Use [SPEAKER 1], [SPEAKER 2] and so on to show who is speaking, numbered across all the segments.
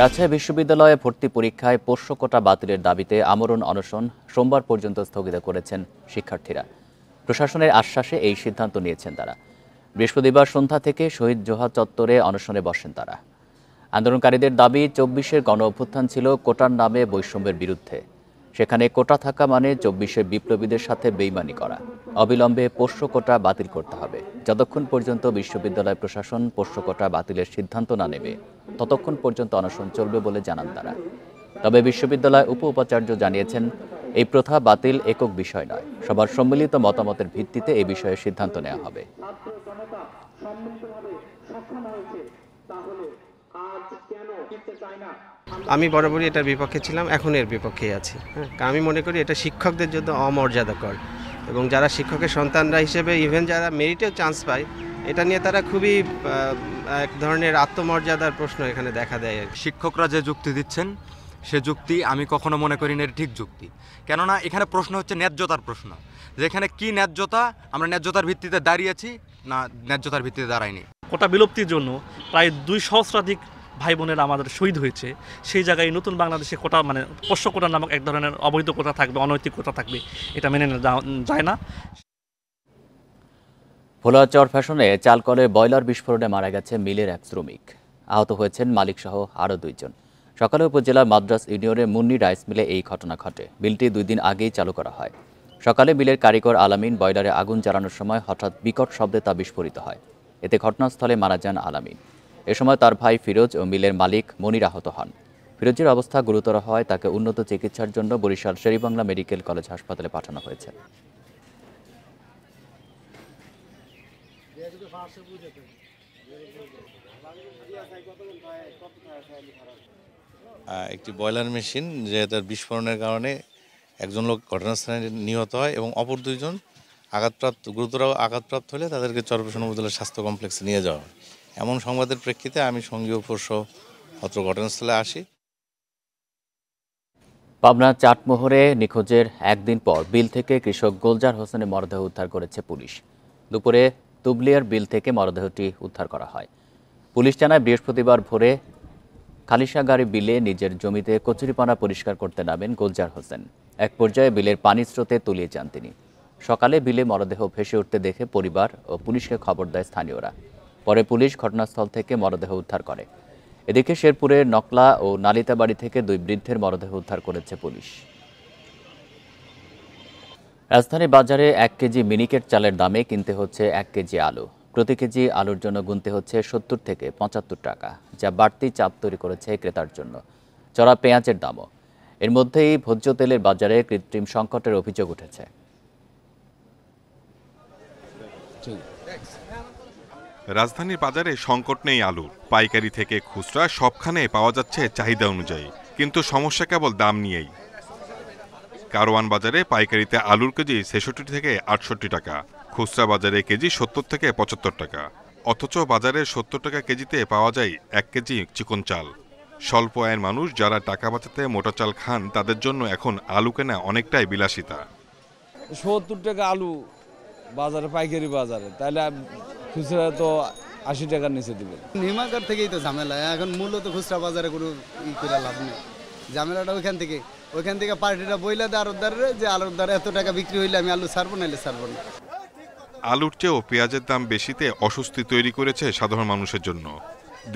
[SPEAKER 1] রাজশাহী বিশ্ববিদ্যালয়ে ভর্তি পরীক্ষায় পোষ্য কোটা বাতিলের দাবিতে আমরণ অনশন সোমবার পর্যন্ত স্থগিত করেছেন শিক্ষার্থীরা। প্রশাসনের আশ্বাসে এই সিদ্ধান্ত নিয়েছেন তারা। বৃহস্পতিবার সন্ধ্যা থেকে শহীদ জোহা চত্বরে অনশনে বসেন তারা। আন্দোলনকারীদের দাবি ২৪-এর গণ অভ্যুত্থান ছিল কোটার নামে বৈষম্যের বিরুদ্ধে। সেখানে কোটা থাকা মানে ২৪-এর বিপ্লবীদের সাথে বেইমানি করা। অবিলম্বে পোষ্য কোটা বাতিল করতে হবে। যতক্ষণ পর্যন্ত বিশ্ববিদ্যালয় প্রশাসন পোষ্য কোটা বাতিলের সিদ্ধান্ত না নেবে ততক্ষণ পর্যন্ত অনশন চলবে বলে জানান তারা। তবে বিশ্ববিদ্যালয় উপাচার্য জানিয়েছেন, এই প্রথা বাতিল একক বিষয় নয়, সবার সম্মিলিত মতামতের ভিত্তিতে এই বিষয়ে সিদ্ধান্ত নেওয়া হবে।
[SPEAKER 2] আমি বরাবরই এটার বিপক্ষে ছিলাম, এখন এর বিপক্ষেই আছি। আমি মনে করি এটা শিক্ষকদের জন্য অমর্যাদাকর, এবং যারা শিক্ষকের সন্তানরা হিসেবে ইভেন যারা মেরিটেও চান্স পায়, এটা নিয়ে তারা খুবই এক ধরনের আত্মমর্যাদার প্রশ্ন এখানে দেখা দেয়।
[SPEAKER 3] শিক্ষকরা যে যুক্তি দিচ্ছেন সে যুক্তি আমি কখনো মনে করি না ঠিক যুক্তি। কেননা এখানে প্রশ্ন হচ্ছে ন্যায্যতার প্রশ্ন, যেখানে কি ন্যায্যতা, আমরা ন্যায্যতার ভিত্তিতে দাঁড়িয়েছি না ন্যায্যতার ভিত্তিতে দাঁড়াইনি।
[SPEAKER 4] কোটা বিলুপ্তির জন্য প্রায় ২ সহস্রাধিক ভাই বোনেরা আমাদের শহীদ হয়েছে। সেই জায়গায় নতুন বাংলাদেশে কোটা মানে পোষ্য কোটা নামক এক ধরনের অবৈধ কোটা থাকবে, অনৈতিক কোটা থাকবে, এটা মেনে নেওয়া যায় না।
[SPEAKER 1] ভোলা চর ফ্যাশনে চালকলে বয়লার বিস্ফোরণে মারা গেছে মিলের এক শ্রমিক। আহত হয়েছেন মালিকসহ আরও ২ জন। সকালে উপজেলার মাদ্রাস ইউনিয়নের মুন্নি রাইস মিলে এই ঘটনা ঘটে। মিলটি ২ দিন আগেই চালু করা হয়। সকালে মিলের কারিগর আলামিন বয়লারে আগুন জ্বালানোর সময় হঠাৎ বিকট শব্দে তা বিস্ফোরিত হয়। এতে ঘটনাস্থলে মারা যান আলামিন। এ সময় তার ভাই ফিরোজ ও মিলের মালিক মনির আহত হন। ফিরোজের অবস্থা গুরুতর হওয়ায় তাকে উন্নত চিকিৎসার জন্য বরিশাল শেরেবাংলা মেডিকেল কলেজ হাসপাতালে পাঠানো হয়েছে।
[SPEAKER 5] একটি বয়লার মেশিন যে তার বিস্ফোরণের কারণে একজন লোক ঘটনাস্থানে নিহত হয় এবং অপর ২ জন গুরুতর আঘাতপ্রাপ্ত হলে তাদেরকে চরফ্যাশন উপজেলা স্বাস্থ্য কমপ্লেক্সে নিয়ে যাওয়া হয়। এমন সংবাদের প্রেক্ষিতে আমি সঙ্গীয় ফোর্স অত্র ঘটনাস্থলে আসি।
[SPEAKER 1] পাবনা চাটমোহরে নিখোঁজের একদিন পর বিল থেকে কৃষক গোলজার হোসেনের মরদেহ উদ্ধার করেছে পুলিশ। দুপুরে তুবলিয়ার বিল থেকে মরদেহটি উদ্ধার করা হয়। পুলিশ জানায়, বৃহস্পতিবার ভোরে খালিশাগাড়ি বিলে নিজের জমিতে কচুরিপানা পরিষ্কার করতে নামেন গোলজার হোসেন। এক পর্যায়ে বিলের পানির স্রোতে তলিয়ে যান তিনি। সকালে বিলে মরদেহ ভেসে উঠতে দেখে পরিবার ও পুলিশকে খবর দেয় স্থানীয়রা। পরে পুলিশ ঘটনাস্থল থেকে মরদেহ উদ্ধার করে। এদিকে শেরপুরের নকলা ও নালিতাবাড়ি থেকে 2 বৃদ্ধের মরদেহ উদ্ধার করেছে পুলিশ। রাজধানী বাজারে 1 কেজি মিনিকেট চালের দামে কিনতে হচ্ছে 1 কেজি আলু। প্রতি কেজি আলুর জন্য গুনতে হচ্ছে 70 থেকে 75 টাকা, যা বাড়তি চাপ তৈরি করেছে ক্রেতার জন্য। চড়া পেঁয়াজের দামও। এর মধ্যেই ভোজ্য তেলের বাজারে কৃত্রিম সংকটের অভিযোগ উঠেছে।
[SPEAKER 6] রাজধানীর বাজারে সংকট নেই আলুর। পাইকারি থেকে খুচরা সবখানে পাওয়া যাচ্ছে চাহিদা অনুযায়ী, কিন্তু সমস্যা কেবল দাম নিয়েই। কারওয়ান বাজারে পাইকারিতে আলুর কেজি ৬৬ থেকে ৬৮ টাকা, খুচরা বাজারে কেজি ৭০ থেকে ৭৫ টাকা। অথচ বাজারে ৭০ টাকা কেজিতে পাওয়া যায় 1 কেজি চিকন চাল। স্বল্প আয়ের মানুষ যারা টাকা বাঁচাতে মোটা চাল খান, তাদের জন্য এখন আলু কেনা অনেকটাই বিলাসিতা।
[SPEAKER 7] ৭০ টাকা আলু বাজারে, পাইকারি বাজারে, তাহলে খুচরা তো ৮০ টাকার নিচে দিবেন।
[SPEAKER 8] নির্মাকার থেকেই তো ঝামেলা। এখন মূলত খুচরা বাজারে কোনো করে লাভ নেই। ঝামেলাটা ওইখান থেকে পার্টিটা বইলা দেয় আড়তদারে যে আড়তদারে এত টাকা বিক্রি হইলে আমি আলু ছাড়বো, নাইলে ছাড়বো না।
[SPEAKER 6] আলুর চেয়েও পেঁয়াজের দাম বেশিতে অস্বস্তি তৈরি করেছে সাধারণ মানুষের জন্য।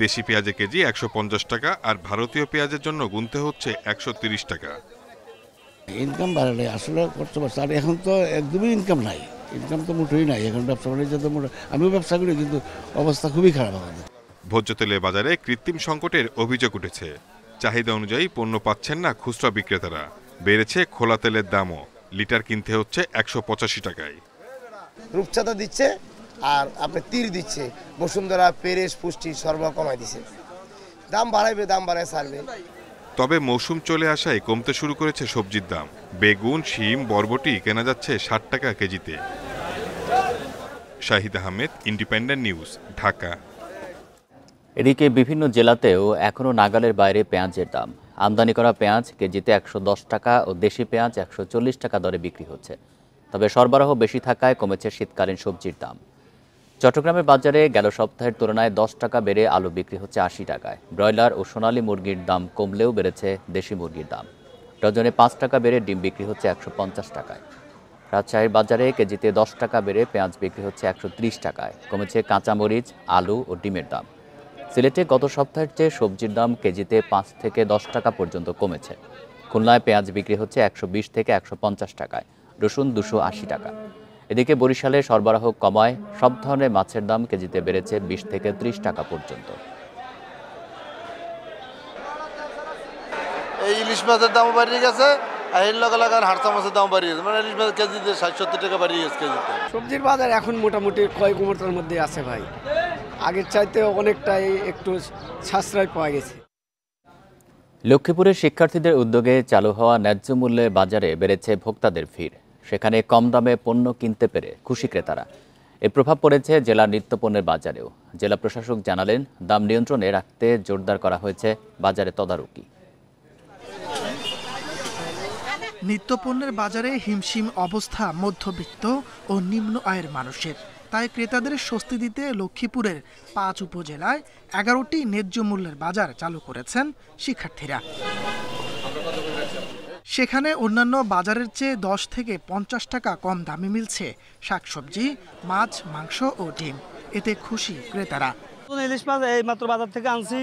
[SPEAKER 6] দেশি পেঁয়াজের কেজি ১৫০ টাকা, আর ভারতীয় পেঁয়াজের জন্য গুনতে হচ্ছে ১৩০ টাকা।
[SPEAKER 9] ইনকাম বাড়ালে আসলে করতে পারছে, আর এখন তো একদমই ইনকাম নাই। ইনকাম তো মোটেই নাই এখন। ব্যবসা বাণিজ্য তো আমিও ব্যবসা করি, কিন্তু অবস্থা খুবই খারাপ আমাদের।
[SPEAKER 6] ভোজ্য তেলের বাজারে কৃত্রিম সংকটের অভিযোগ উঠেছে। চাহিদা অনুযায়ী পণ্য পাচ্ছেন না খুচরা বিক্রেতারা। বেড়েছে খোলা তেলের দামও। লিটার কিনতে হচ্ছে ১৮৫ টাকায়।
[SPEAKER 10] রূপচাঁদা দিচ্ছে আর আপনার তীর দিচ্ছে, বসুন্ধরা পেরেশ পুষ্টি সরবরাহ কমাই দিচ্ছে। দাম বাড়াইবে, দাম বাড়ায় ছাড়বে।
[SPEAKER 6] তবে মৌসুম চলে আসায় কমতে শুরু করেছে সবজির দাম। বেগুন, শিম, বরবটি কেনা যাচ্ছে ৬০ টাকা কেজিতে। Shahid Ahmed, independent news, Dhaka.
[SPEAKER 1] এদিকে বিভিন্ন জেলাতেও এখনও নাগালের বাইরে পেঁয়াজের দাম। আমদানি করা পেঁয়াজ কেজিতে ১১০ টাকা ও দেশি পেঁয়াজ ১৪০ টাকা দরে বিক্রি হচ্ছে। তবে সরবরাহ বেশি থাকায় কমেছে শীতকালীন সবজির দাম। চট্টগ্রামের বাজারে গেল সপ্তাহের তুলনায় 10 টাকা বেড়ে আলু বিক্রি হচ্ছে 80 টাকায়। ব্রয়লার ও সোনালী মুরগির দাম কমলেও বেড়েছে দেশি মুরগির দাম। ডজনে 5 টাকা বেড়ে ডিম বিক্রি হচ্ছে 150 টাকায়। রাজশাহীর বাজারে কেজিতে 10 টাকা বেড়ে পেঁয়াজ বিক্রি হচ্ছে 130 টাকায়। কমেছে কাঁচামরিচ, আলু ও ডিমের দাম। সিলেটে গত সপ্তাহের চেয়ে সবজির দাম কেজিতে 5 থেকে 10 টাকা পর্যন্ত কমেছে। খুলনায় পেঁয়াজ বিক্রি হচ্ছে 120 থেকে 150 টাকায়, রসুন 280 টাকা। এদিকে বরিশালে সরবরাহ কমায় সব ধরনের মাছের দাম কেজিতে বেড়েছে 20 থেকে 30 টাকা পর্যন্ত।
[SPEAKER 11] এই ইলিশ মাছের দাম বাড়িয়ে গেছে, আর এর লগে লাগান হাড়সা মাছের দাম বাড়িয়ে গেছে, মানে ইলিশ মাছের কেজিতে 60-70 টাকা বাড়িয়ে গেছে কেজিতে।
[SPEAKER 12] সবজির বাজার এখন মোটামুটি কয় কমতার মধ্যে আছে ভাই, আগের চাইতে অনেকটাই একটু সাশ্রয় পাওয়া গেছে।
[SPEAKER 1] লক্ষ্মীপুরের শিক্ষার্থীদের উদ্যোগে চালু হওয়া ন্যায্য মূল্যের বাজারে বেড়েছে ভোক্তাদের ভিড়। সেখানে কম দামে পণ্য কিনতে পেরে খুশি ক্রেতারা। এর প্রভাব পড়েছে জেলার নিত্যপণ্যের বাজারেও। জেলা প্রশাসক জানালেন, দাম নিয়ন্ত্রণে রাখতে জোরদার করা হয়েছে বাজারে তদারকি।
[SPEAKER 13] নিত্যপণ্যের বাজারে হিমশিম অবস্থা মধ্যবিত্ত ও নিম্ন আয়ের মানুষের। তাই ক্রেতাদের স্বস্তি দিতে লক্ষ্মীপুরের 5 উপজেলায় 11টি ন্যায্য মূল্যের বাজার চালু করেছেন শিক্ষার্থীরা। সেখানে অন্যান্য বাজারের চেয়ে 10 থেকে 50 টাকা কম দামে মিলছে শাকসবজি, মাছ, মাংস ও ডিম। এতে খুশি ক্রেতারা।
[SPEAKER 12] ইলিশ মাছ এই মাত্র বাজার থেকে আনছি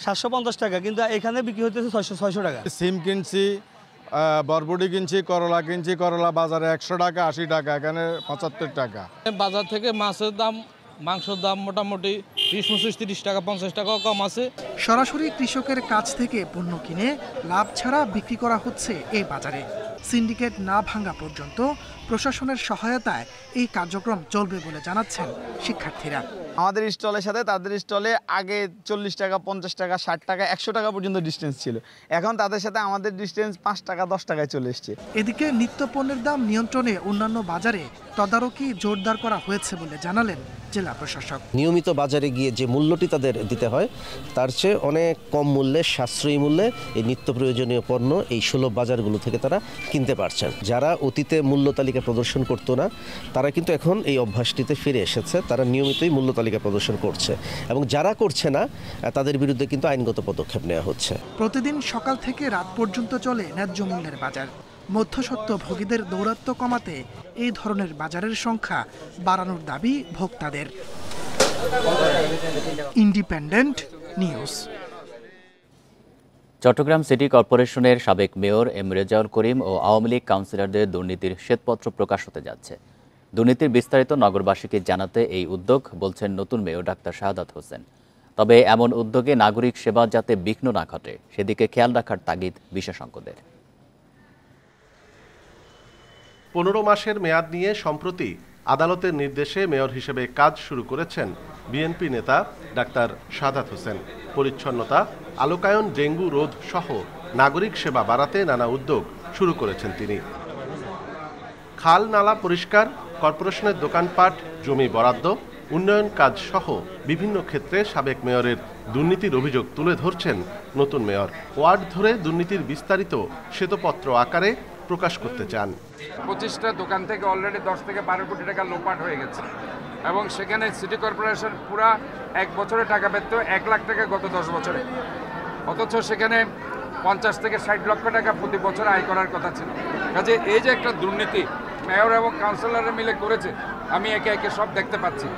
[SPEAKER 12] 750 টাকা, কিন্তু এখানে বিক্রি হতেছে 600 টাকা।
[SPEAKER 14] সিম কিনছি, বরবটি কিনছি, করলা কিনছি, করলা বাজারে 100 টাকা 80 টাকা, এখানে 75 টাকা।
[SPEAKER 15] বাজার থেকে মাছের দাম, মাংসের দাম মোটামুটি 20-30 টাকা 50 টাকাও কম আছে।
[SPEAKER 13] সরাসরি কৃষকের কাছ থেকে পণ্য কিনে লাভ ছাড়া বিক্রি করা হচ্ছে এই বাজারে। সিন্ডিকেট না ভাঙা পর্যন্ত প্রশাসনের সহায়তায় এই কার্যক্রম চলবে বলে জানাচ্ছেন শিক্ষার্থীরা।
[SPEAKER 16] আমাদের স্টলের সাথে তাদের স্টলে আগে 40 টাকা 50 টাকা 60 টাকা 100 টাকা পর্যন্ত ডিস্টেন্স ছিল, এখন তাদের সাথে আমাদের ডিস্টেন্স 5 টাকা 10 টাকায় চলে এসছে।
[SPEAKER 13] এদিকে নিত্যপণ্যের দাম নিয়ন্ত্রণে অন্যান্য বাজারে তদারকি জোরদার করা হয়েছে বলে জানালেন জেলা প্রশাসক।
[SPEAKER 17] নিয়মিত বাজারে গিয়ে যে মূল্যটি তাদের দিতে হয় তার চেয়ে অনেক কম মূল্যে, সাশ্রয়ী মূল্যে এই নিত্য প্রয়োজনীয় পণ্য এই সুলভ বাজারগুলো থেকে তারা কিনতে পারছেন। যারা অতীতে মূল্য তালিকা প্রদর্শন করতো না, তারা কিন্তু এখন এই অভ্যাসটিতে ফিরে এসেছে। তারা নিয়মিতই মূল্য তালিকা প্রদর্শন করছে এবং যারা করছে না তাদের বিরুদ্ধে কিন্তু আইনগত পদক্ষেপ নেওয়া হচ্ছে।
[SPEAKER 13] প্রতিদিন সকাল থেকে রাত পর্যন্ত চলে ন্যায্য মূল্যের বাজার। মধ্যস্বত্বভোগীদের দৌরাত্ম্য কমাতে এই ধরনের বাজারের সংখ্যা বাড়ানোর দাবি ভোক্তাদের। Independent news.
[SPEAKER 1] চট্টগ্রাম সিটি কর্পোরেশনের সাবেক মেয়র এম রেজাউল করিম ও আওয়ামী লীগ কাউন্সিলরদের দুর্নীতির শ্বেতপত্র প্রকাশ হতে যাচ্ছে। দুর্নীতির বিস্তারিত নগরবাসীকে জানাতে এই উদ্যোগ, বলছেন নতুন মেয়র ডাক্তার শাহাদাত হোসেন। তবে এমন উদ্যোগে নাগরিক সেবা যাতে বিঘ্ন না ঘটে সেদিকে খেয়াল রাখার তাগিদ বিশেষজ্ঞদের।
[SPEAKER 18] 15 মাসের মেয়াদ নিয়ে সম্প্রতি আদালতের নির্দেশে মেয়র হিসেবে কাজ শুরু করেছেন বিএনপি নেতা ডাক্তার শাহাদাত হোসেন। পরিচ্ছন্নতা, আলোকায়ন, ডেঙ্গু রোধ সহ নাগরিক সেবা বাড়াতে নানা উদ্যোগ শুরু করেছেন তিনি। খাল নালা পরিষ্কার, কর্পোরেশনের দোকানপাট, জমি বরাদ্দ, উন্নয়ন কাজ সহ বিভিন্ন ক্ষেত্রে সাবেক মেয়রের দুর্নীতির অভিযোগ তুলে ধরছেন নতুন মেয়র। ওয়ার্ড ধরে দুর্নীতির বিস্তারিত শ্বেতপত্র আকারে প্রকাশ করতে চান।
[SPEAKER 19] 25টা দোকান থেকে অলরেডি 10 থেকে 12 কোটি টাকা লোপাট হয়ে গেছে এবং সেখানে সিটি কর্পোরেশন পুরা 1 বছরে টাকা পেত 1 লাখ টাকা গত 10 বছরে, অথচ সেখানে 50 থেকে 60 লক্ষ টাকা প্রতি বছর আয় করার কথা ছিল। কাজে এই যে একটা দুর্নীতি মেয়র এবং কাউন্সিলররা মিলে করেছে, আমি একে একে সব দেখতে পাচ্ছি।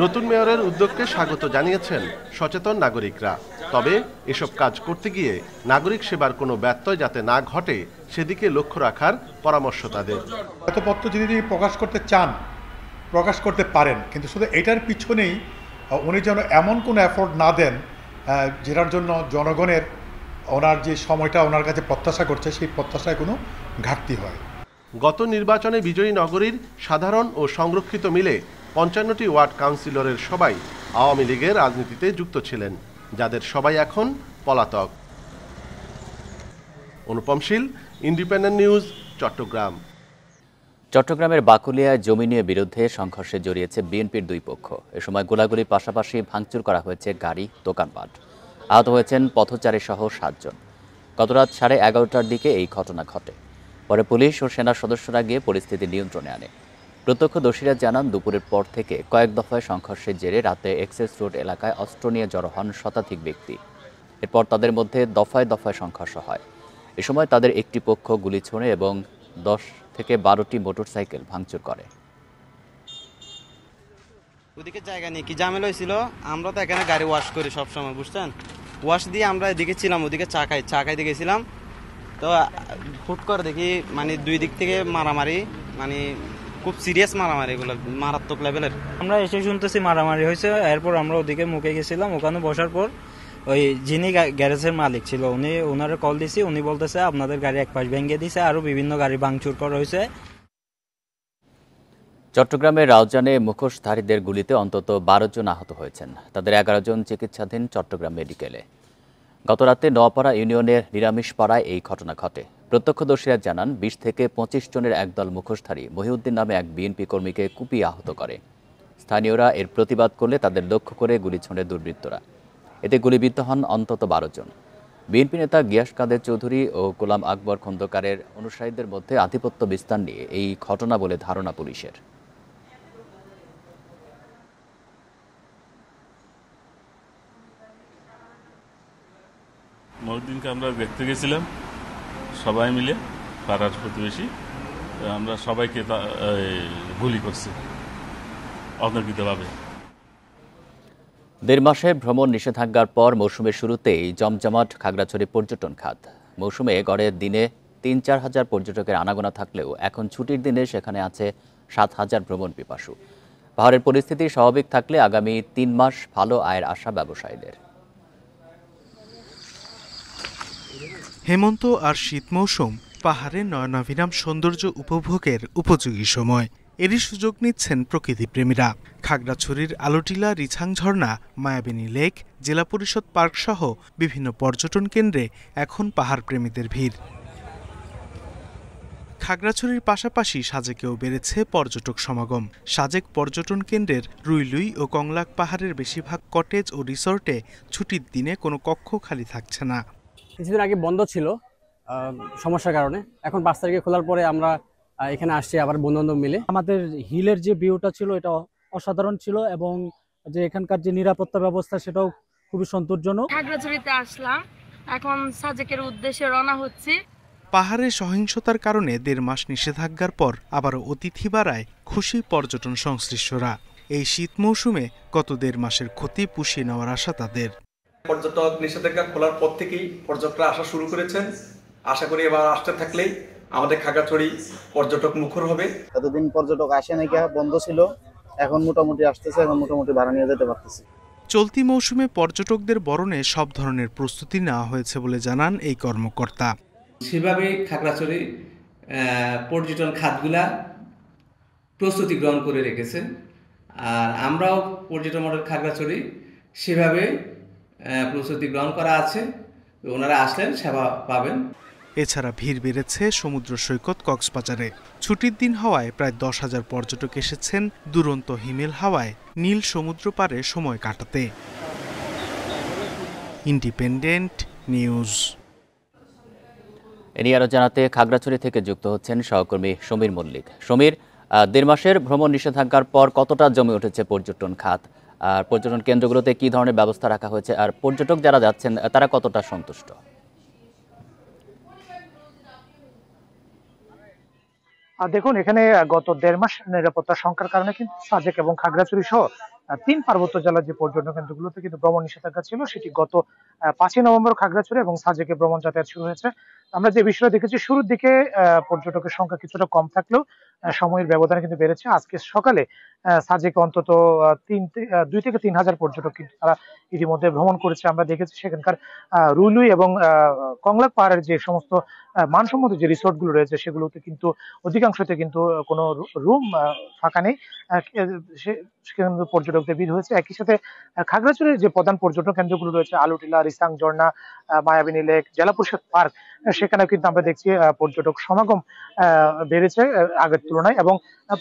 [SPEAKER 18] নতুন মেয়রের উদ্যোগকে স্বাগত জানিয়েছেন সচেতন নাগরিকরা। তবে এসব কাজ করতে গিয়ে নাগরিক সেবার কোনো ব্যত্যয় যাতে না ঘটে সেদিকে লক্ষ্য রাখার পরামর্শ তাদের।
[SPEAKER 20] শ্বেতপত্র যদি প্রকাশ করতে চান প্রকাশ করতে পারেন, কিন্তু শুধু এটার পিছনেই উনি যেন এমন কোনো এফোর্ট না দেন যেটার জন্য জনগণের ওনার যে সময়টা ওনার কাছে প্রত্যাশা করছে সেই প্রত্যাশায় কোনো ঘাটতি হয়।
[SPEAKER 18] গত নির্বাচনে বিজয়ী নগরীর সাধারণ ও সংরক্ষিত মিলে 55টি ওয়ার্ড কাউন্সিলরের সবাই আওয়ামী লীগের রাজনীতিতে যুক্ত ছিলেন, যাদের সবাই এখন পলাতক। অনুপম শীল, ইন্ডিপেন্ডেন্ট নিউজ, চট্টগ্রাম।
[SPEAKER 1] চট্টগ্রামের বাকুলিয়ায় জমি নিয়ে বিরুদ্ধে সংঘর্ষে জড়িয়েছে বিএনপির দুই পক্ষ। এ সময় গোলাগুলির পাশাপাশি ভাঙচুর করা হয়েছে গাড়ি, দোকানপাট। আহত হয়েছেন পথচারী সহ 7 জন। গতরাত 11:30টার দিকে এই ঘটনা ঘটে। পরে পুলিশ ও সেনা সদস্যরা গিয়ে পরিস্থিতি নিয়ন্ত্রণে আনে। প্রত্যক্ষদর্শীরা জানান দুপুরের পর থেকে কয়েক দফায় সংঘর্ষের জেরে রাতে এক্সেস রোড এলাকায় অস্ত্র নিয়ে জড়ো হন শতাধিক ব্যক্তি। এরপর তাদের মধ্যে দফায় দফায় সংঘর্ষ হয়। এ সময় তাদের একটি পক্ষ গুলি ছোড়ে এবং 10 থেকে 12টি মোটরসাইকেল ভাঙচুর করে।
[SPEAKER 21] ওদিকে জায়গা নিয়ে কি ঝামেলা হয়েছিল, আমরা তো এখানে গাড়ি ওয়াশ করি সবসময়, বুঝছেন, ওয়াশ দিয়ে আমরা এদিকে ছিলাম, ওদিকে চা খাইতে গেছিলাম, তো হুট করে দেখি মানে দুই দিক থেকে মারামারি, মানে খুব সিরিয়াস মারামারি, এগুলো মারাত্মক লেভেলের।
[SPEAKER 22] আমরা এসে শুনতেছি মারামারি হয়েছে, এরপর আমরা ওদিকে মুখে গেছিলাম, ওখানে বসার পর ওই যিনি গ্যারেজের মালিক ছিল ওনারে কল দিছি, উনি বলতেছে আপনাদের গাড়ি এক পাশ ভেঙে দিছে, আরো বিভিন্ন গাড়ি ভাঙচুর করা হয়েছে।
[SPEAKER 1] চট্টগ্রামের রাউজানে মুখোশধারীদের গুলিতে অন্তত 12 জন আহত হয়েছেন। তাদের 11 জন চিকিৎসাধীন চট্টগ্রাম মেডিকেলে। গতরাতে নোয়াপাড়া ইউনিয়নের নিরামিষপাড়ায় এই ঘটনা ঘটে। প্রত্যক্ষদর্শীরা জানান 20 থেকে 25 জনের একদল মুখোশধারী মহিউদ্দিন নামে এক বিএনপি কর্মীকে কুপিয়ে আহত করে। স্থানীয়রা এর প্রতিবাদ করলে তাদের লক্ষ্য করে গুলি ছোড়ে দুর্বৃত্তরা। এতে গুলিবিদ্ধ হন অন্তত 12 জন। বিএনপি নেতা গিয়াস কাদের চৌধুরী ও গোলাম আকবর খন্দকারের অনুসারীদের মধ্যে আধিপত্য বিস্তার নিয়ে এই ঘটনা বলে ধারণা পুলিশের।
[SPEAKER 23] মহিউদ্দিনকে আমরা দেখতে গেছিলাম সবাই মিলে, পাড়ার প্রতিবেশী, আমরা সবাইকে গুলি করছি অতর্কিতভাবে।
[SPEAKER 1] 1.5 মাসের ভ্রমণ নিষেধাজ্ঞার পর মৌসুমের শুরুতেই জমজমাট খাগড়াছড়ি পর্যটন খাত। মৌসুমে গড়ে দিনে 3-4 হাজার পর্যটকের আনাগোনা থাকলেও এখন ছুটির দিনে সেখানে আছে 7,000 ভ্রমণ পিপাসু। পাহাড়ের পরিস্থিতি স্বাভাবিক থাকলে আগামী 3 মাস ভালো আয়ের আশা ব্যবসায়ীদের।
[SPEAKER 24] হেমন্ত আর শীত মৌসুম পাহাড়ের নয়নাভিরাম সৌন্দর্য উপভোগের উপযোগী সময়। এরই সুযোগ নিচ্ছেন প্রকৃতিপ্রেমীরা। খাগড়াছড়ির আলোটিলা রিছাং ঝর্ণা, মায়াবিনী লেক, জেলা পরিষদ পার্ক সহ বিভিন্ন পর্যটন কেন্দ্রে এখন পাহাড় প্রেমীদের ভিড়। খাগড়াছড়ির পাশাপাশি সাজেকেও বেড়েছে পর্যটক সমাগম। সাজেক পর্যটন কেন্দ্রের রুইলুই ও কংলাক পাহাড়ের বেশিরভাগ কটেজ ও রিসোর্টে ছুটির দিনে কোনো কক্ষ খালি থাকছে না।
[SPEAKER 25] কিছুদিন আগে বন্ধ ছিল সমস্যার কারণে, এখন 5 তারিখে খোলার পরে আমরা এখানে আসছি আবার বন্ধু মিলে।
[SPEAKER 26] আমাদের হিলের যে ভিউটা ছিল এটা অসাধারণ ছিল এবং যে এখানকার যে নিরাপত্তা ব্যবস্থা সেটাও খুবই সন্তোষজনক।
[SPEAKER 27] খাগড়াছড়িতে আসলাম, এখন সাজেকের উদ্দেশ্যে রওনা হচ্ছি।
[SPEAKER 24] পাহাড়ের সহিংসতার কারণে 1.5 মাস নিষেধাজ্ঞার পর আবারও অতিথি বাড়ায় খুশি পর্যটন সংশ্লিষ্টরা। এই শীত মৌসুমে গত 1.5 মাসের ক্ষতি পুষিয়ে নেওয়ার আশা তাদের।
[SPEAKER 28] পর্যটক নিষেধাজ্ঞা খোলার পর থেকেই পর্যটকরা আসা শুরু করেছেন। আশা করি এবার আসতে থাকলেই আমাদের খাগড়াছড়ি পর্যটক মুখর হবে।
[SPEAKER 29] এতদিন পর্যটক আসে নাকি, বন্ধ ছিল, এখন মোটামুটি আসতেছে, এখন মোটামুটি ভাড়া নিয়ে যেতে পারতেছি।
[SPEAKER 24] চলতি মৌসুমে পর্যটকদের বরণে সব ধরনের প্রস্তুতি নেওয়া হয়েছে বলে জানান এই কর্মকর্তা।
[SPEAKER 30] সেভাবে খাগড়াছড়ি পর্যটন খাতগুলা প্রস্তুতি গ্রহণ করে রেখেছে, আর আমরাও পর্যটন মডেল খাগড়াছড়ি সেভাবে প্রস্তুতি গ্রহণ করা আছে। ওনারা আসলেন সেবা পাবেন।
[SPEAKER 24] এছাড়া ভিড় বেড়েছে সমুদ্র সৈকত কক্সবাজারে। ছুটির দিন হওয়ায় প্রায় 10,000 পর্যটক এসেছেন দুরন্ত হিমেল হাওয়ায় নীল সমুদ্র পাড়ে সময় কাটাতে। Independent news.
[SPEAKER 1] এ নিয়ে আরো জানাতে খাগড়াছড়ি থেকে যুক্ত হচ্ছেন সহকর্মী সমীর মল্লিক। সমীর, 1.5 মাসের ভ্রমণ নিষেধাজ্ঞার পর কতটা জমে উঠেছে পর্যটন খাত, আর পর্যটন কেন্দ্রগুলোতে কি ধরনের ব্যবস্থা রাখা হয়েছে, আর পর্যটক যারা যাচ্ছেন তারা কতটা সন্তুষ্ট?
[SPEAKER 31] দেখুন, এখানে গত 1.5 মাস নিরাপত্তা সংখ্যার কারণে কিন্তু সাজেক এবং খাগড়াছড়ি সহ 3 পার্বত্য জেলার যে পর্যটন কেন্দ্রগুলোতে কিন্তু ভ্রমণ নিষেধাজ্ঞা ছিল, সেটি গত 5 নভেম্বর খাগড়াছড়ি এবং সাজেকে ভ্রমণ যাতায়াত শুরু হয়েছে। আমরা যে বিষয়টা দেখেছি, শুরুর দিকে পর্যটকের সংখ্যা কিছুটা কম থাকলেও সময়ের ব্যবধানে কিন্তু বেড়েছে। আজকে সকালে সাজেকে অন্তত 2 থেকে 3 হাজার পর্যটক কিন্তু তারা ইতিমধ্যে ভ্রমণ করেছে। আমরা দেখেছি সেখানকার রুইলুই এবং কংলাক পাহাড়ের যে সমস্ত মানসম্মত যে রিসোর্টগুলো রয়েছে সেগুলোতে কিন্তু অধিকাংশতে কিন্তু কোনো রুম ফাঁকা নেই, সেখানে পর্যটকদের ভিড় হয়েছে। একই সাথে খাগড়াছড়ির যে প্রধান পর্যটন কেন্দ্রগুলো রয়েছে, আলুটিলা, রিসাং ঝর্ণা, মায়াবিনী লেক, জেলা পরিষদ পার্ক, সেখানেও কিন্তু আমরা দেখছি পর্যটক সমাগম বেড়েছে আগের তুলনায়, এবং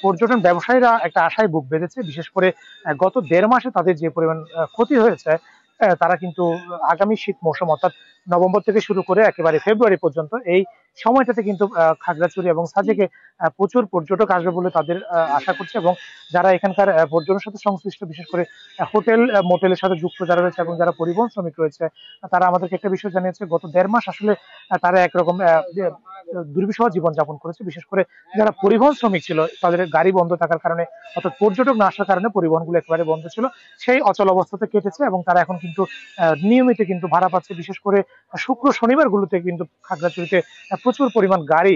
[SPEAKER 31] পর্যটন ব্যবসায়ীরা একটা আশায় বুক বেঁধেছে। বিশেষ করে গত 1.5 মাসে তাদের যে পরিমাণ ক্ষতি হয়েছে, তারা কিন্তু আগামী শীত মৌসুম অর্থাৎ নভেম্বর থেকে শুরু করে একেবারে ফেব্রুয়ারি পর্যন্ত এই সময়টাতে কিন্তু খাগড়াছড়ি এবং সাজেকে প্রচুর পর্যটক আসবে বলে তাদের আশা করছে। এবং যারা এখানকার পর্যটনের সাথে সংশ্লিষ্ট, বিশেষ করে হোটেল মোটেলের সাথে যুক্ত যারা রয়েছে এবং যারা পরিবহন শ্রমিক রয়েছে, তারা আমাদেরকে একটা বিষয় জানিয়েছে, গত 1.5 মাস আসলে তারা একরকম দুর্বিষহ জীবনযাপন করেছে। বিশেষ করে যারা পরিবহন শ্রমিক ছিল, তাদের গাড়ি বন্ধ থাকার কারণে, অর্থাৎ পর্যটক না আসার কারণে পরিবহনগুলো একেবারে বন্ধ ছিল, সেই অচল অবস্থাতে কেটেছে এবং তারা এখন কিন্তু নিয়মিত কিন্তু ভাড়া পাচ্ছে। বিশেষ করে শুক্র শনিবার গুলোতে কিন্তু খাগড়াছড়িতে প্রচুর পরিমাণ গাড়ি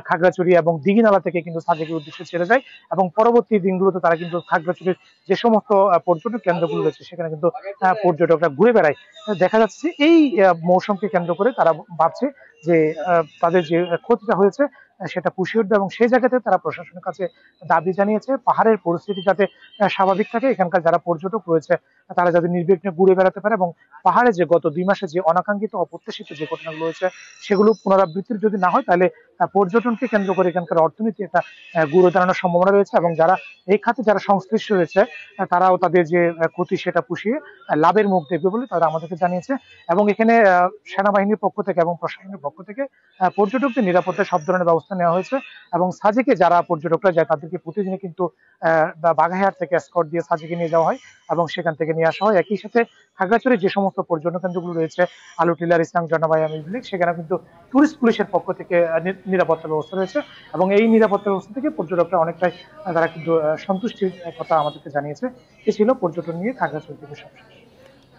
[SPEAKER 31] খাগড়াছড়ি এবং দিঘিনালা থেকে কিন্তু সাজেকের উদ্দেশ্যে ছেড়ে যায় এবং পরবর্তী দিনগুলোতে তারা কিন্তু খাগড়াছড়ির যে সমস্ত পর্যটক কেন্দ্রগুলো রয়েছে সেখানে কিন্তু পর্যটকরা ঘুরে বেড়ায়। দেখা যাচ্ছে এই মৌসুমকে কেন্দ্র করে তারা ভাবছে যে তাদের যে ক্ষতিটা হয়েছে সেটা পুষিয়ে উঠবে এবং সেই জায়গাতে তারা প্রশাসনের কাছে দাবি জানিয়েছে পাহাড়ের পরিস্থিতি যাতে স্বাভাবিক থাকে, এখানকার যারা পর্যটক রয়েছে তারা যাতে নির্বিঘ্নে ঘুরে বেড়াতে পারে এবং পাহাড়ে যে গত 2 মাসে যে অনাকাঙ্ক্ষিত অপ্রত্যাশিত যে ঘটনাগুলো হয়েছে সেগুলো পুনরাবৃত্তির যদি না হয়, তাহলে পর্যটনকে কেন্দ্র করে এখানকার অর্থনীতি একটা ঘুরে দাঁড়ানোর সম্ভাবনা রয়েছে এবং যারা এই খাতে যারা সংশ্লিষ্ট রয়েছে তারাও তাদের যে ক্ষতি সেটা পুষিয়ে লাভের মুখ দেখবে বলে তারা আমাদেরকে জানিয়েছে। এবং এখানে সেনাবাহিনীর পক্ষ থেকে এবং প্রশাসনের পক্ষ থেকে পর্যটকদের নিরাপত্তায় সব ধরনের ব্যবস্থা নেওয়া হয়েছে এবং সাজেকে যারা পর্যটকরা যায় তাদেরকে প্রতিদিনই কিন্তু বাঘাহাট থেকে এসকর্ট দিয়ে সাজেকে নিয়ে যাওয়া হয় এবং সেখান থেকে নিয়ে আসা হয়। একই সাথে খাগড়াছড়ির যে সমস্ত পর্যটন কেন্দ্রগুলো রয়েছে, আলুটিলা, রিসাং, জনাবাই, আমিরবিলেক, সেখানে কিন্তু টুরিস্ট পুলিশের পক্ষ থেকে নিরাপত্তা ব্যবস্থা রয়েছে এবং এই নিরাপত্তা ব্যবস্থা থেকে পর্যটকরা অনেকটাই তারা কিন্তু সন্তুষ্টির কথা আমাদেরকে জানিয়েছে। এ ছিল পর্যটন নিয়ে খাগড়াছড়ি থেকে সবশেষ।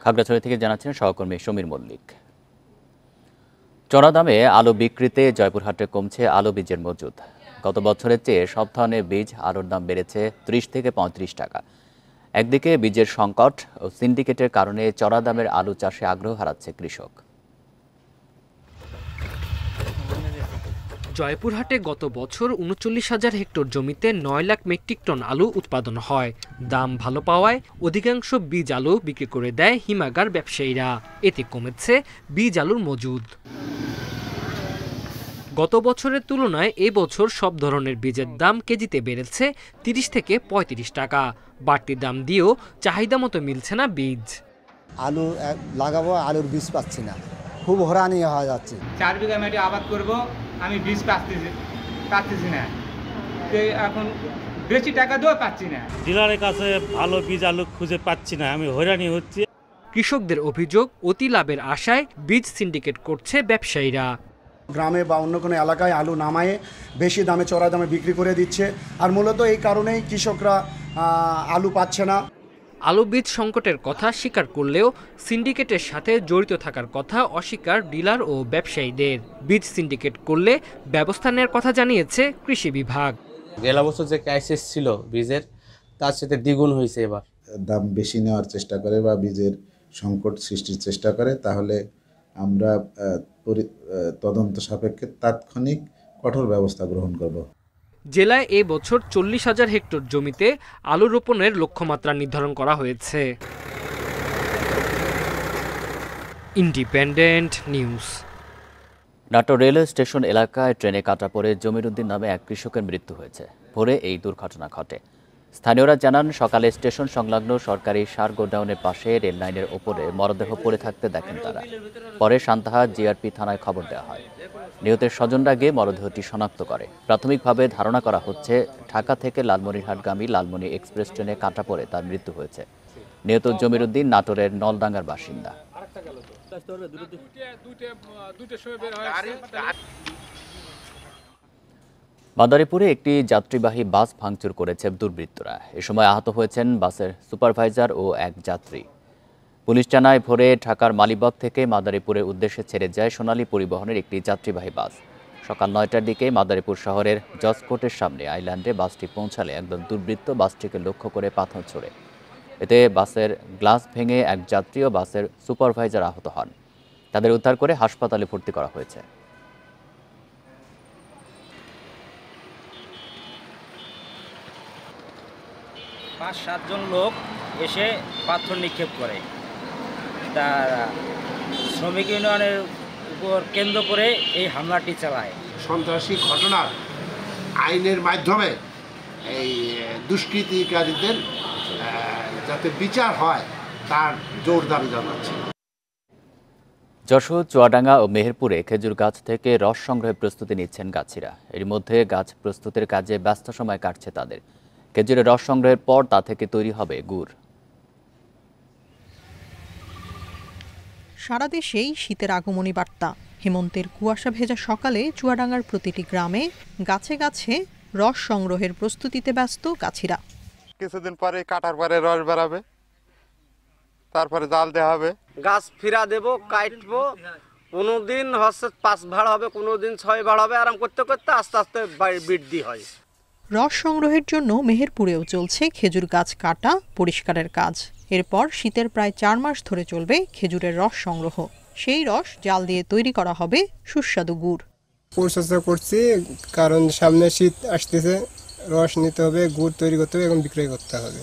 [SPEAKER 1] খাগড়াছড়ি থেকে জানাচ্ছেন সহকর্মী সমীর মল্লিক। চড়া দামে আলু বিক্রিতে জয়পুরহাটে কমছে আলু বীজের মজুদ। গত বছরের চেয়ে সব ধরনের বীজ আলুর দাম বেড়েছে 30 থেকে 35 টাকা। একদিকে বীজের সংকট ও সিন্ডিকেটের কারণে চড়া দামের আলু চাষে আগ্রহ হারাচ্ছে কৃষক।
[SPEAKER 2] জয়পুরহাটে গত বছর ৩৯,০০০ হেক্টর জমিতে ৯ লাখ মেট্রিক টন আলু উৎপাদন হয়। দাম ভালো পাওয়ায় অধিকাংশ বীজ আলু বিক্রি করে দেয় হিমাগার ব্যবসায়ীরা। এতে কমেছে বীজ আলুর মজুদ। গত বছরের তুলনায় এবছর সব ধরনের বীজের দাম কেজিতে বেড়েছে ৩০ থেকে ৩৫ টাকা। বাড়তি দাম দিয়েও চাহিদা মতো মিলছে না বীজ।
[SPEAKER 3] আলু লাগাবো, আলুর বীজ পাচ্ছি না, খুব হরানি হয়ে যাচ্ছে।
[SPEAKER 4] 4 বিঘা মাটি আবাদ করব, আমি বীজ পাচ্ছি না, এখন বেশি টাকা দিয়েও পাচ্ছি না।
[SPEAKER 5] ডিলারের কাছে ভালো বীজ আলু খুঁজে পাচ্ছি না, আমি হয়রানি হচ্ছি।
[SPEAKER 2] কৃষকদের অভিযোগ, অতি লাভের আশায় বীজ সিন্ডিকেট করছে ব্যবসায়ীরা।
[SPEAKER 3] গ্রামে বা অন্য কোনো এলাকায় আলু নামায়ে বেশি দামে, চড়া দামে বিক্রি করে দিচ্ছে। আর মূলত এই কারণেই কৃষকরা আলু পাচ্ছে না।
[SPEAKER 2] আলু বীজ সংকটের কথা স্বীকার করলেও সিন্ডিকেটের সাথে জড়িত থাকার কথা অস্বীকার ডিলার ও ব্যবসায়ীদের। বীজ সিন্ডিকেট করলে ব্যবস্থা নেওয়ার কথা জানিয়েছে কৃষি বিভাগ।
[SPEAKER 6] গেল বছর যে ক্রাইসিস ছিল বীজের, তার সাথে দ্বিগুণ হয়েছে এবার।
[SPEAKER 7] দাম বেশি নেওয়ার চেষ্টা করে বা বীজের সংকট সৃষ্টির চেষ্টা করে, তাহলে আমরা তদন্ত সাপেক্ষে তাৎক্ষণিক কঠোর ব্যবস্থা গ্রহণ করব।
[SPEAKER 2] জেলায় এ বছর 40,000 হেক্টর জমিতে আলু রোপণের লক্ষ্যমাত্রা নির্ধারণ করা হয়েছে। Independent news.
[SPEAKER 1] Natore railway station এলাকায় ট্রেনে কাটা পড়ে জমিরুদ্দিন নামে এক কৃষকের মৃত্যু হয়েছে। ভোরে এই দুর্ঘটনা ঘটে। স্থানীয়রা জানান, সকালে স্টেশন সংলগ্ন সরকারি সার গোডাউনের পাশে রেল লাইনের ওপরে মরদেহ পড়ে থাকতে দেখেন তারা। পরে সান্তাহার জিআরপি থানায় খবর দেওয়া হয়। নিহতের স্বজনরা গিয়ে মরদেহটি শনাক্ত করে। প্রাথমিকভাবে ধারণা করা হচ্ছে ঢাকা থেকে লালমনিরহাটগামী লালমনি এক্সপ্রেস ট্রেনে কাটা পড়ে তার মৃত্যু হয়েছে। নিহত জমিরুদ্দিন নাটোরের নলডাঙ্গার বাসিন্দা। মাদারীপুরে একটি যাত্রীবাহী বাস ভাঙচুর করেছে দুর্বৃত্তরা। এ সময় আহত হয়েছেন বাসের সুপারভাইজার ও এক যাত্রী। পুলিশ জানায়, ভোরে ঢাকার মালিবাগ থেকে মাদারীপুরের উদ্দেশ্যে ছেড়ে যায় সোনালী পরিবহনের একটি যাত্রীবাহী বাস। সকাল 9টার দিকে মাদারীপুর শহরের জজকোর্টের সামনে আইল্যান্ডে বাসটি পৌঁছালে একদল দুর্বৃত্ত বাসটিকে লক্ষ্য করে পাথর ছোড়ে। এতে বাসের গ্লাস ভেঙে এক যাত্রী ও বাসের সুপারভাইজার আহত হন। তাদের উদ্ধার করে হাসপাতালে ভর্তি করা হয়েছে।
[SPEAKER 8] 5-7 জন লোক এসে পাথর নিক্ষেপ করে। তার শ্রমিক ইউনিয়নের উপর কেন্দ্র করে এই হামলাটি চালায়।
[SPEAKER 9] সন্ত্রাসী ঘটনার আইনের মাধ্যমে এই দুষ্কৃতিকারীদের যাতে বিচার হয় তার জোর দাবি জানাচ্ছে।
[SPEAKER 1] যশোর, চুয়াডাঙ্গা ও মেহেরপুরে খেজুর গাছ থেকে রস সংগ্রহের প্রস্তুতি নিচ্ছেন গাছিরা। এর মধ্যে গাছ প্রস্তুতের কাজে ব্যস্ত সময় কাটছে তাদের। খেজুরের রস সংগ্রহের পর তা থেকে তৈরি হবে গুড়।
[SPEAKER 10] সারা দেশেই শীতের আগমনী বার্তা। হেমন্তের কুয়াশা ভেজা সকালে চুয়াডাঙ্গার প্রতিটি গ্রামে গাছে গাছে রস সংগ্রহের প্রস্তুতিতে ব্যস্ত গাছিরা।
[SPEAKER 11] কিছুদিন পরে কাটার পরে রস বেরাবে, তারপরে জাল দেওয়া হবে,
[SPEAKER 21] গাছ ফিরা দেব, কাটবো। কোনোদিন হচ্ছে 5 ভাড় হবে, কোনোদিন 6 ভাড় হবে। আরাম করতে করতে আস্তে আস্তে বৃদ্ধি হয়।
[SPEAKER 10] রস সংগ্রহের জন্য মেহেরপুরেও চলছে খেজুর গাছ কাটা পরিষ্কারের কাজ। এরপর শীতের প্রায় 4 মাস ধরে চলবে খেজুরের রস সংগ্রহ। সেই রস জাল দিয়ে তৈরি করা হবে সুস্বাদু গুড়।
[SPEAKER 12] পরিচর্যা করছি, কারণ সামনে শীত আসতেছে, রস নিতে হবে, গুড় তৈরি করতে হবে এবং বিক্রয় করতে হবে।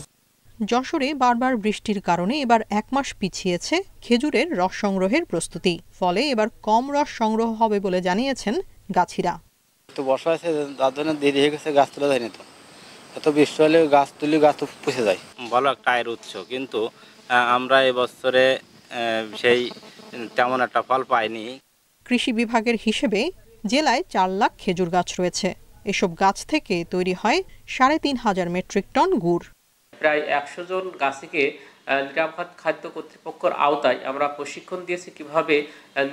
[SPEAKER 10] যশোরে বারবার বৃষ্টির কারণে এবার 1 মাস পিছিয়েছে খেজুরের রস সংগ্রহের প্রস্তুতি। ফলে এবার কম রস সংগ্রহ হবে বলে জানিয়েছেন গাছিরা।
[SPEAKER 21] তো বর্ষা আছে, তার জন্য দেরি হয়ে গেছে, গাছ তোলা যায়নি। তো এত বৃষ্টি হলে গাছ তুলি গাছ তো পুষে যায়। ভালো একটা আয়ের উৎস, কিন্তু আমরা এবছরে সেই তেমন একটা ফল পাইনি।
[SPEAKER 10] কৃষি বিভাগের হিসেবে জেলায় 4 লাখ খেজুর গাছ রয়েছে। এসব গাছ থেকে তৈরি হয় 3.5 মেট্রিক টন গুড়।
[SPEAKER 13] প্রায় 100 জন গাছিকে নিরাপদ খাদ্য কর্তৃপক্ষের আওতায় আমরা প্রশিক্ষণ দিয়েছি কিভাবে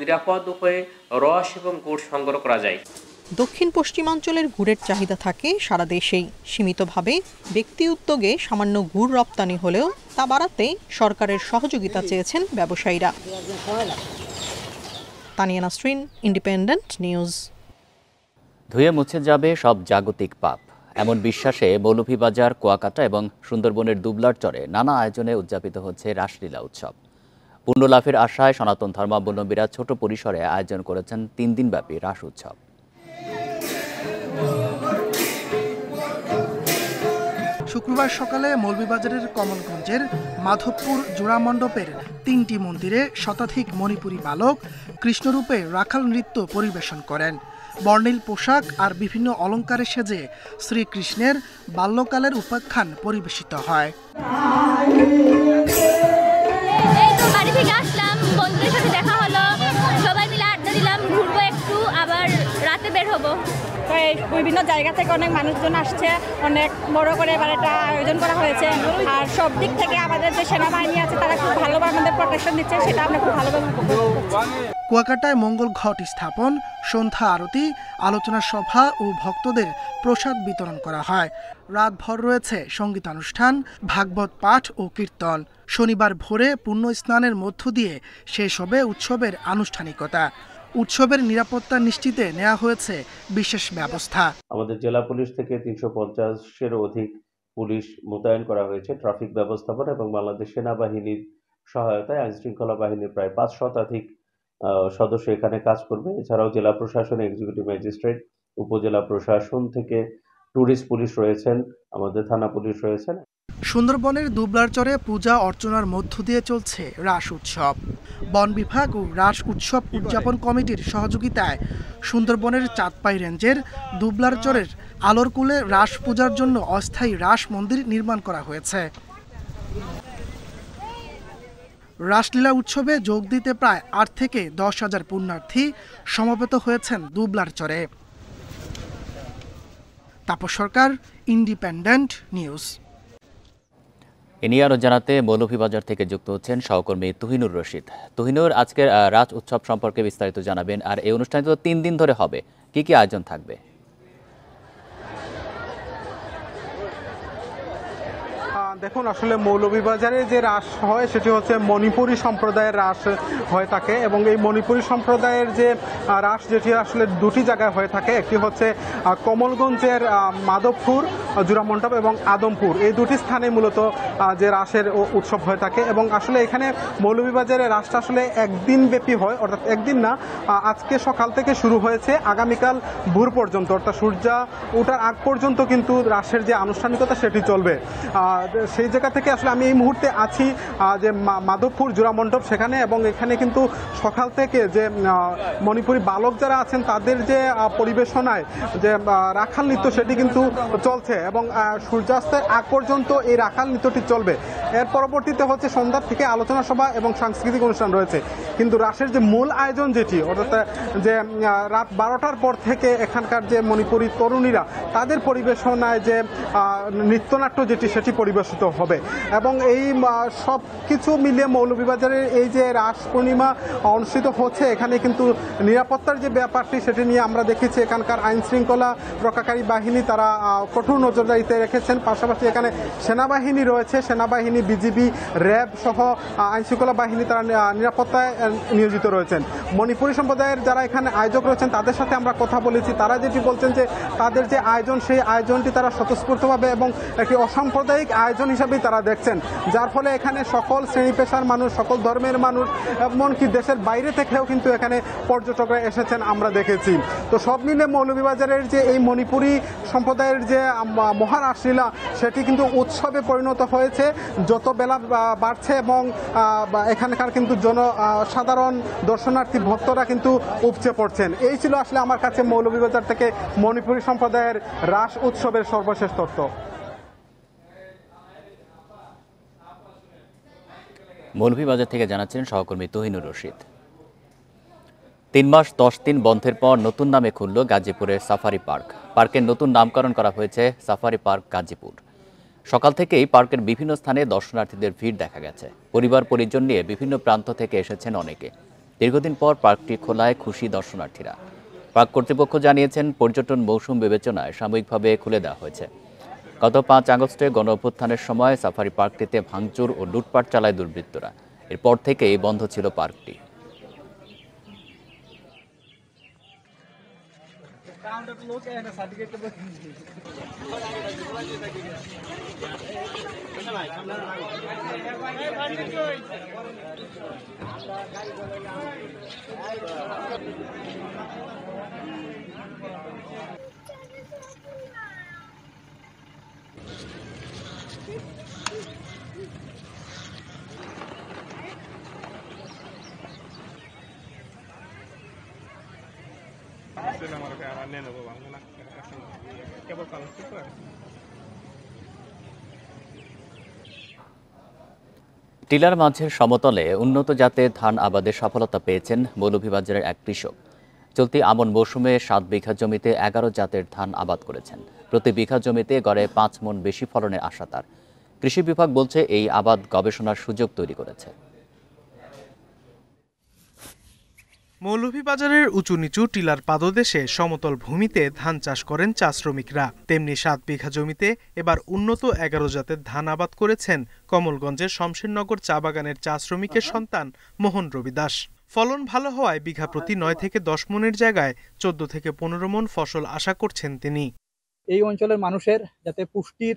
[SPEAKER 13] নিরাপদ উপায়ে রস এবং গুড় সংগ্রহ করা যায়।
[SPEAKER 10] দক্ষিণ পশ্চিমাঞ্চলের গুড়ের চাহিদা থাকে সারা দেশেই। সীমিতভাবে ব্যক্তি উদ্যোগে সামান্য গুড় রপ্তানি হলেও তা বাড়াতে সরকারের সহযোগিতা চেয়েছেন ব্যবসায়ীরা। Tania Nasrin, independent news.
[SPEAKER 1] ধুয়ে মুছে যাবে সব জাগতিক পাপ, এমন বিশ্বাসে মৌলভীবাজার, কুয়াকাটা এবং সুন্দরবনের দুবলার চরে নানা আয়োজনে উদযাপিত হচ্ছে রাসলীলা উৎসব। পুণ্য লাভের আশায় সনাতন ধর্মাবলম্বীরা ছোট পরিসরে আয়োজন করেছেন 3 দিনব্যাপী রাস উৎসব।
[SPEAKER 24] শুক্রবার সকালে মৌলভীবাজারের কমলগঞ্জের মাধবপুর জোড়া মণ্ডপের 3টি মন্দিরে শতাধিক মণিপুরী বালক কৃষ্ণরূপে রাখাল নৃত্য পরিবেশন করেন। বর্ণিল পোশাক আর বিভিন্ন অলঙ্কারে সেজে শ্রীকৃষ্ণের বাল্যকালের উপাখ্যান পরিবেশিত হয়।
[SPEAKER 14] বাড়ি থেকে আসলাম, বন্ধুদের সাথে দেখা হলো, সবাই মিলে আড্ডা দিলাম, ঘুরবো একটু, আবার রাতে বের হবো।
[SPEAKER 27] বিভিন্ন জায়গা থেকে অনেক মানুষজন আসছে, অনেক বড় করে এবার এটা আয়োজন করা হয়েছে। আর সব দিক থেকে আমাদের যে সেনাবাহিনী আছে তারা খুব ভালোভাবে আমাদের প্রোটেকশন দিচ্ছে, সেটা আমরা খুব ভালোভাবে উপভোগ করছি।
[SPEAKER 24] কুয়াকাটায় মঙ্গল ঘট স্থাপন, সন্ধ্যা আরতি, আলোচনা সভা ও ভক্তদের প্রসাদ বিতরণ করা হয়। রাতভর রয়েছে সঙ্গীতানুষ্ঠান, ভাগবত পাঠ ও কীর্তন। শনিবার ভোরে পুণ্য স্নানের মধ্য দিয়ে শেষ হবে উৎসবের আনুষ্ঠানিকতা। উৎসবের নিরাপত্তা নিশ্চিতে নেওয়া হয়েছে বিশেষ ব্যবস্থা।
[SPEAKER 15] আমাদের জেলা পুলিশ থেকে 350-এরও অধিক পুলিশ মোতায়েন করা হয়েছে ট্রাফিক ব্যবস্থাপনা এবং বাংলাদেশ সেনাবাহিনীর সহায়তায় আইনশৃঙ্খলা বাহিনীর প্রায় 5 শতাধিক সদস্য এখানে কাজ করবে। এছাড়াও জেলা প্রশাসন, এক্সিকিউটিভ ম্যাজিস্ট্রেট, উপজেলা প্রশাসন থেকে ট্যুরিস্ট পুলিশ রয়েছেন, আমাদের থানা পুলিশ রয়েছেন।
[SPEAKER 24] সুন্দরবনের দুবলার চরে পূজা অর্চনার মধ্য দিয়ে চলছে রাস উৎসব। বন বিভাগ ও রাস উৎসব উদযাপন কমিটির সহযোগিতায় সুন্দরবনের চাঁদপাই রেঞ্জের দুবলার চরের আলোরকুলে রাস পূজার জন্য অস্থায়ী রাস মন্দির নির্মাণ করা হয়েছে। রাসলীলা উৎসবে যোগ দিতে প্রায় 8 থেকে 10,000 পুণ্যার্থী সমবেত হয়েছেন দুবলার চরে। তাপস সরকার, ইন্ডিপেন্ডেন্ট নিউজ।
[SPEAKER 1] এ নিয়ে আরও জানাতে মৌলভীবাজার থেকে যুক্ত হচ্ছেন সহকর্মী তুহিনুর রশিদ। তুহিনুর, আজকের রাস উৎসব সম্পর্কে বিস্তারিত জানাবেন। আর এই অনুষ্ঠান তো 3 দিন ধরে হবে, কি কি আয়োজন থাকবে?
[SPEAKER 16] দেখুন, আসলে মৌলভীবাজারে যে রাস হয় সেটি হচ্ছে মণিপুরী সম্প্রদায়ের রাস হয়ে থাকে এবং এই মণিপুরী সম্প্রদায়ের যে রাস যেটি আসলে 2টি জায়গায় হয়ে থাকে। একটি হচ্ছে কমলগঞ্জের মাধবপুর জোড়া মণ্ডপ এবং আদমপুর, এই 2টি স্থানে মূলত যে রাসের উৎসব হয়ে থাকে। এবং আসলে এখানে মৌলভীবাজারের রাসটা আসলে 1 দিন ব্যাপী হয়, অর্থাৎ 1 দিন না, আজকে সকাল থেকে শুরু হয়েছে, আগামীকাল ভোর পর্যন্ত, অর্থাৎ সূর্য ওঠার আগ পর্যন্ত কিন্তু রাসের যে আনুষ্ঠানিকতা সেটি চলবে। সেই জায়গা থেকে আসলে আমি এই মুহূর্তে আছি যে মাধবপুর জোড়া মণ্ডপ সেখানে, এবং এখানে কিন্তু সকাল থেকে যে মণিপুরী বালক যারা আছেন তাদের যে পরিবেশনায় যে রাখাল নৃত্য সেটি কিন্তু চলছে এবং সূর্যাস্তের আগ পর্যন্ত এই রাখাল নৃত্যটি চলবে। এর পরবর্তীতে হচ্ছে সন্ধ্যার থেকে আলোচনা সভা এবং সাংস্কৃতিক অনুষ্ঠান রয়েছে। কিন্তু রাসের যে মূল আয়োজন যেটি, অর্থাৎ যে রাত 12টার পর থেকে এখানকার যে মণিপুরী তরুণীরা তাদের পরিবেশনায় যে নৃত্যনাট্য যেটি সেটি পরিবেশিত হবে। এবং এই সব কিছু মিলিয়ে মৌলভীবাজারের এই যে রাস পূর্ণিমা অনুষ্ঠিত হচ্ছে, এখানে কিন্তু নিরাপত্তার যে ব্যাপারটি সেটি নিয়ে আমরা দেখেছি এখানকার আইন শৃঙ্খলা রক্ষাকারী বাহিনী তারা কঠোর নজরদারিতে রেখেছেন। পাশাপাশি এখানে সেনাবাহিনী রয়েছে, সেনাবাহিনী, বিজিবি, র্যাব সহ আইন শৃঙ্খলা বাহিনী তারা নিরাপত্তায় নিয়োজিত রয়েছেন। মণিপুরী সম্প্রদায়ের যারা এখানে আয়োজক রয়েছেন তাদের সাথে আমরা কথা বলেছি, তারা যেটি বলছেন যে তাদের যে আয়োজন সেই আয়োজনটি তারা স্বতঃস্ফূর্তভাবে এবং একটি অসাম্প্রদায়িক আয়োজন হিসাবেই তারা দেখছেন, যার ফলে এখানে সকল শ্রেণী পেশার মানুষ, সকল ধর্মের মানুষ, এমনকি দেশের বাইরে থেকেও কিন্তু এখানে পর্যটকরা এসেছেন আমরা দেখেছি। তো সব মিলে মৌলভীবাজারের যে এই মণিপুরী সম্প্রদায়ের যে মহারাসলীলা সেটি কিন্তু উৎসবে পরিণত হয়েছে যত বেলা বাড়ছে, এবং এখানকার কিন্তু সাধারণ দর্শনার্থী ভক্তরা কিন্তু উপচে পড়ছেন। এই ছিল আসলে আমার কাছে মৌলভীবাজার থেকে মণিপুরী সম্প্রদায়ের রাস উৎসবের সর্বশেষ তথ্য।
[SPEAKER 1] মৌলভীবাজার থেকে জানাচ্ছেন সহকর্মী তুহিনুর রশিদ। 3 মাস 10 দিন বন্ধের পর নতুন নামে খুলল গাজীপুরের সাফারি পার্ক। পার্কের নতুন নামকরণ করা হয়েছে সাফারি পার্ক গাজীপুর। সকাল থেকেই পার্কের বিভিন্ন স্থানে দর্শনার্থীদের ভিড় দেখা গেছে। পরিবার পরিজন নিয়ে বিভিন্ন প্রান্ত থেকে এসেছেন অনেকে। দীর্ঘদিন পর পার্কটি খোলায় খুশি দর্শনার্থীরা। পার্ক কর্তৃপক্ষ জানিয়েছেন পর্যটন মৌসুম বিবেচনায় সাময়িকভাবে খুলে দেওয়া হয়েছে। গত 5 আগস্টে গণ অভ্যুত্থানের সময় সাফারি পার্কটিতে ভাঙচুর ও লুটপাট চালায় দুর্বৃত্তরা। এরপর থেকেই বন্ধ ছিল পার্কটি। টিলার মাঝের সমতলে উন্নত জাতের ধান আবাদে সফলতা পেয়েছেন মৌলভীবাজারের এক কৃষক। চলতি আমন মৌসুমে 7 বিঘা জমিতে 11 জাতের ধান আবাদ করেছেন। প্রতি বিঘা জমিতে গড়ে 5 মণ বেশি ফলনের আশা তার। কৃষি বিভাগ বলছে এই আবাদ গবেষণার সুযোগ তৈরি করেছে।
[SPEAKER 24] মৌলভীবাজারের উঁচু নিচু টিলার পাদদেশে সমতল ভূমিতে ধান চাষ করেন চা শ্রমিকরা। তেমনি 7 বিঘা জমিতে এবার উন্নত 11 জাতের ধান আবাদ করেছেন কমলগঞ্জের শমশেরনগর চা বাগানের চা শ্রমিকের সন্তান মোহন রবি দাস। ফলন ভালো হওয়ায় বিঘা প্রতি 9 থেকে 10 মণের জায়গায় 14 থেকে 15 মণ ফসল আশা করছেন তিনি।
[SPEAKER 17] এই অঞ্চলের মানুষের যাতে পুষ্টির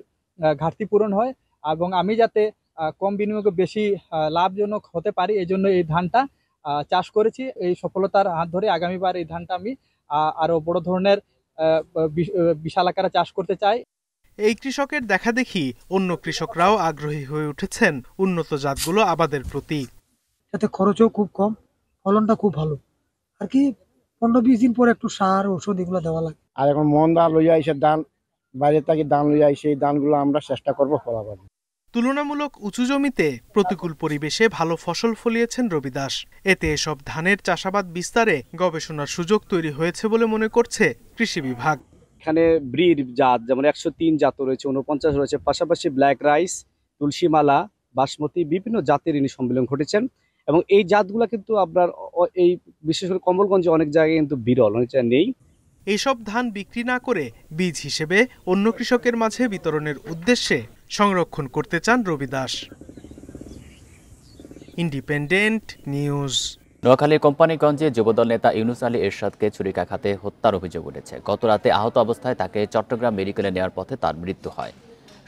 [SPEAKER 17] ঘাটতি পূরণ হয় এবং আমি যাতে কম বিনিয়োগে বেশি লাভজনক হতে পারি, এই জন্য এই ধানটা চাষ করেছি। এই সফলতার হাত ধরে আগামীবার এই ধানটা আমি আরো বড় ধরনের বিশাল আকারে চাষ করতে চাই।
[SPEAKER 24] এই কৃষকের দেখা দেখি অন্য কৃষকরাও আগ্রহী হয়ে উঠেছেন উন্নত জাতগুলো আবাদের প্রতি।
[SPEAKER 18] এতে খরচও খুব কম, ফলনটা খুব ভালো। আর কি 15-20 দিন পর একটু সার ওষুধ এগুলো দেওয়া লাগে।
[SPEAKER 19] আর এখন মন ধান লইয়া এসে ধান বাইরে থেকে ধান লইয়া এসে এই ধানগুলো আমরা চেষ্টা করবো ফলাবার।
[SPEAKER 24] তুলনামূলক উঁচু জমিতে প্রতিকূল পরিবেশে ভালো ফসল ফলিয়েছেন রবি দাস। এতে এসব ধানের চাষাবাদ বিস্তারে গবেষণার সুযোগ তৈরি হয়েছে বলে মনে করছে কৃষি বিভাগ।
[SPEAKER 20] এখানে ব্রিড জাত যেমন 103 জাত রয়েছে, 49 রয়েছে, পাশাপাশি ব্ল্যাক রাইস, তুলসীমালা, বাসমতি বিভিন্ন জাতের ইনি সম্মেলন ঘটেছেন। এবং এই জাতগুলো কিন্তু আপনার এই বিশেষ করে কমলগঞ্জে অনেক জায়গায় কিন্তু বিরল, অনেক জায়গায় নেই।
[SPEAKER 24] এইসব ধান বিক্রি না করে বীজ হিসেবে অন্য কৃষকের মাঝে বিতরণের উদ্দেশ্যে সংরক্ষণ করতে চান রবি দাস। Independent news.
[SPEAKER 1] নোয়াখালীর কোম্পানিগঞ্জে যুবদল নেতা ইউনুস আলী এরশাদকে ছুরিকাঘাতে হত্যার অভিযোগ উঠেছে। গত রাতে আহত অবস্থায় তাকে চট্টগ্রাম মেডিকেলে নেওয়ার পথে তার মৃত্যু হয়।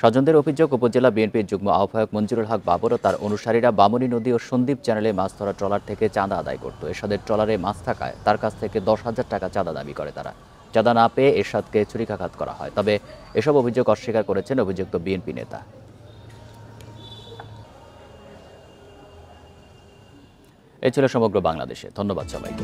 [SPEAKER 1] স্বজনদের অভিযোগ, উপজেলা বিএনপির যুগ্ম আহ্বায়ক মঞ্জুরুল হক বাবর ও তার অনুসারীরা বামনী নদী ও সন্দ্বীপ চ্যানেলে মাছ ধরা ট্রলার থেকে চাঁদা আদায় করত। এরশাদের ট্রলারে মাছ থাকায় তার কাছ থেকে 10,000 টাকা চাঁদা দাবি করে তারা। চাঁদা না পেয়ে এরশাদকে ছুরিকাঘাত করা হয়। তবে এসব অভিযোগ অস্বীকার করেছেন অভিযুক্ত বিএনপি নেতা। এ ছিল সমগ্র বাংলাদেশে। ধন্যবাদ সবাইকে।